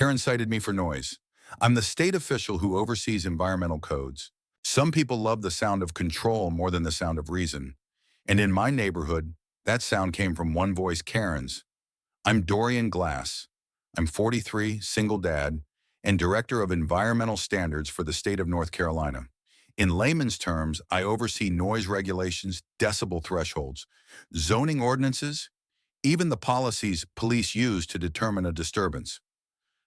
Karen cited me for noise. I'm the state official who oversees environmental codes. Some people love the sound of control more than the sound of reason. And in my neighborhood, that sound came from one voice, Karen's. I'm Dorian Glass. I'm 43, single dad, and director of environmental standards for the state of North Carolina. In layman's terms, I oversee noise regulations, decibel thresholds, zoning ordinances, even the policies police use to determine a disturbance.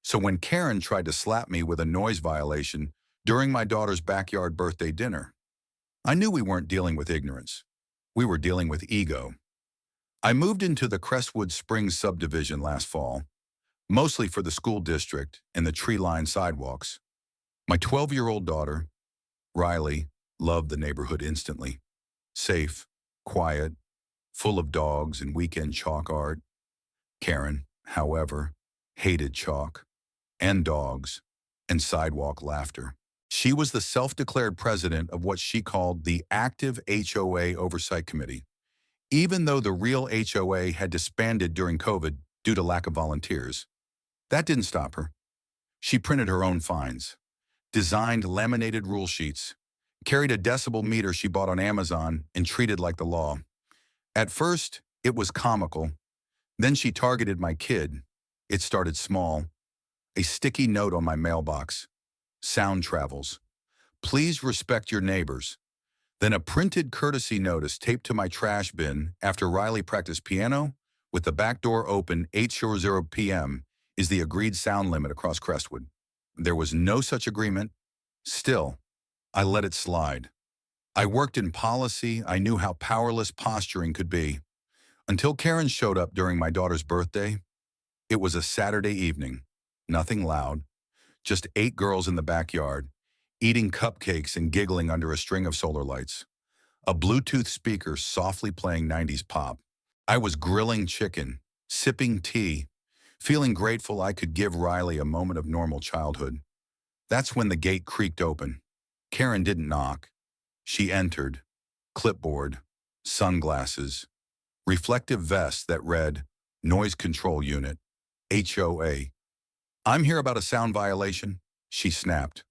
So when Karen tried to slap me with a noise violation during my daughter's backyard birthday dinner, I knew we weren't dealing with ignorance. We were dealing with ego. I moved into the Crestwood Springs subdivision last fall, mostly for the school district and the tree-lined sidewalks. My 12-year-old daughter, Riley, loved the neighborhood instantly. Safe, quiet, full of dogs and weekend chalk art. Karen, however, hated chalk and dogs and sidewalk laughter. She was the self-declared president of what she called the Active HOA Oversight Committee, even though the real HOA had disbanded during COVID due to lack of volunteers. That didn't stop her. She printed her own fines, designed laminated rule sheets, carried a decibel meter she bought on Amazon and treated like the law. At first, it was comical. Then she targeted my kid. It started small. A sticky note on my mailbox. Sound travels. Please respect your neighbors. Then a printed courtesy notice taped to my trash bin after Riley practiced piano with the back door open 8:00 p.m. is the agreed sound limit across Crestwood. There was no such agreement. Still, I let it slide. I worked in policy. I knew how powerless posturing could be. Until Karen showed up during my daughter's birthday. It was a Saturday evening. Nothing loud. Just 8 girls in the backyard, eating cupcakes and giggling under a string of solar lights. A Bluetooth speaker softly playing 90s pop. I was grilling chicken, sipping tea, feeling grateful I could give Riley a moment of normal childhood. That's when the gate creaked open. Karen didn't knock. She entered. Clipboard, sunglasses, reflective vest that read, Noise Control Unit, HOA. I'm here about a sound violation, she snapped.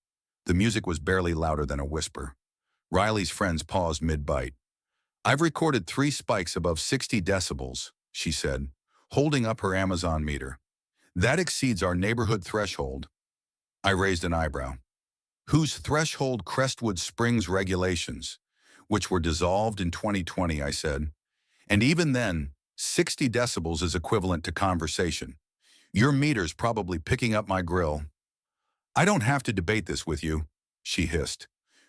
The music was barely louder than a whisper. Riley's friends paused mid-bite. I've recorded 3 spikes above 60 decibels, she said, holding up her Amazon meter. That exceeds our neighborhood threshold. I raised an eyebrow. Whose threshold? Crestwood Springs regulations, which were dissolved in 2020, I said. And even then, 60 decibels is equivalent to conversation. Your meter's probably picking up my grill. I don't have to debate this with you, she hissed.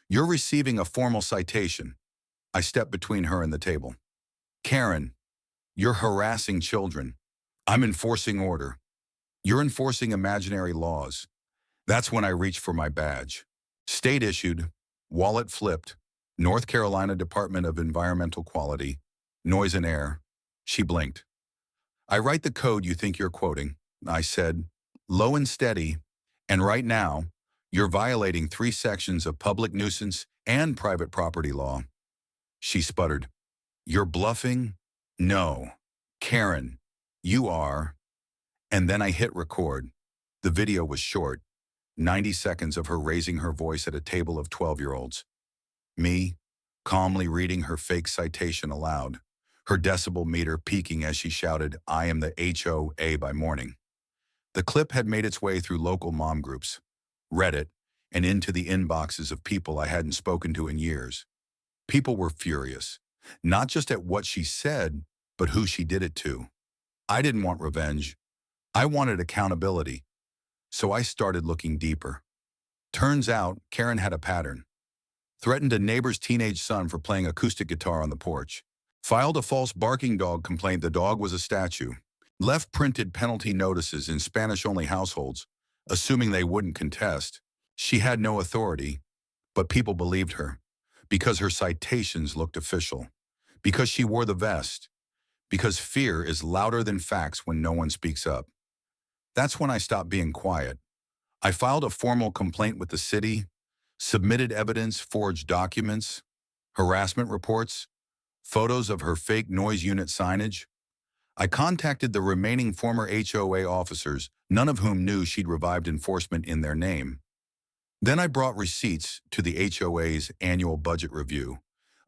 You're receiving a formal citation. I stepped between her and the table. Karen, you're harassing children. I'm enforcing order. You're enforcing imaginary laws. That's when I reached for my badge. State issued, wallet flipped, North Carolina Department of Environmental Quality, Noise and Air. She blinked. I write the code you think you're quoting, I said, low and steady, and right now, you're violating 3 sections of public nuisance and private property law. She sputtered. You're bluffing? No. Karen, you are. And then I hit record. The video was short, 90 seconds of her raising her voice at a table of 12-year-olds. Me, calmly reading her fake citation aloud, her decibel meter peaking as she shouted, I am the HOA by morning. The clip had made its way through local mom groups, Reddit, and into the inboxes of people I hadn't spoken to in years. People were furious, not just at what she said, but who she did it to. I didn't want revenge. I wanted accountability. So I started looking deeper. Turns out, Karen had a pattern. Threatened a neighbor's teenage son for playing acoustic guitar on the porch. Filed a false barking dog complaint the dog was a statue. Left printed penalty notices in Spanish-only households, assuming they wouldn't contest. She had no authority, but people believed her, because her citations looked official, because she wore the vest, because fear is louder than facts when no one speaks up. That's when I stopped being quiet. I filed a formal complaint with the city, submitted evidence, forged documents, harassment reports, photos of her fake noise unit signage. I contacted the remaining former HOA officers, none of whom knew she'd revived enforcement in their name. Then I brought receipts to the HOA's annual budget review,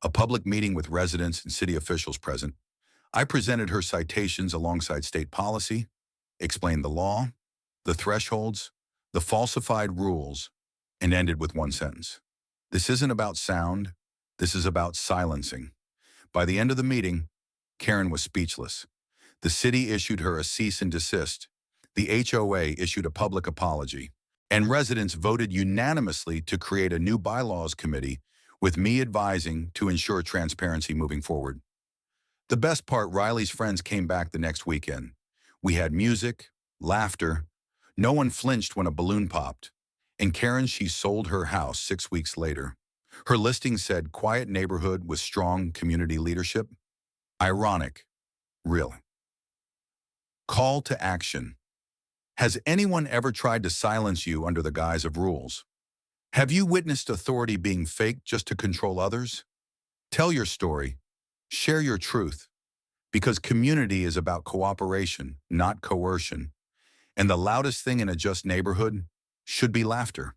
a public meeting with residents and city officials present. I presented her citations alongside state policy, explained the law, the thresholds, the falsified rules, and ended with one sentence. This isn't about sound, this is about silencing. By the end of the meeting, Karen was speechless. The city issued her a cease and desist. The HOA issued a public apology. And residents voted unanimously to create a new bylaws committee, with me advising to ensure transparency moving forward. The best part, Riley's friends came back the next weekend. We had music, laughter. No one flinched when a balloon popped. And Karen, she sold her house 6 weeks later. Her listing said, "Quiet neighborhood with strong community leadership." Ironic, really. Call to action. Has anyone ever tried to silence you under the guise of rules? Have you witnessed authority being faked just to control others? Tell your story. Share your truth. Because community is about cooperation, not coercion. And the loudest thing in a just neighborhood should be laughter.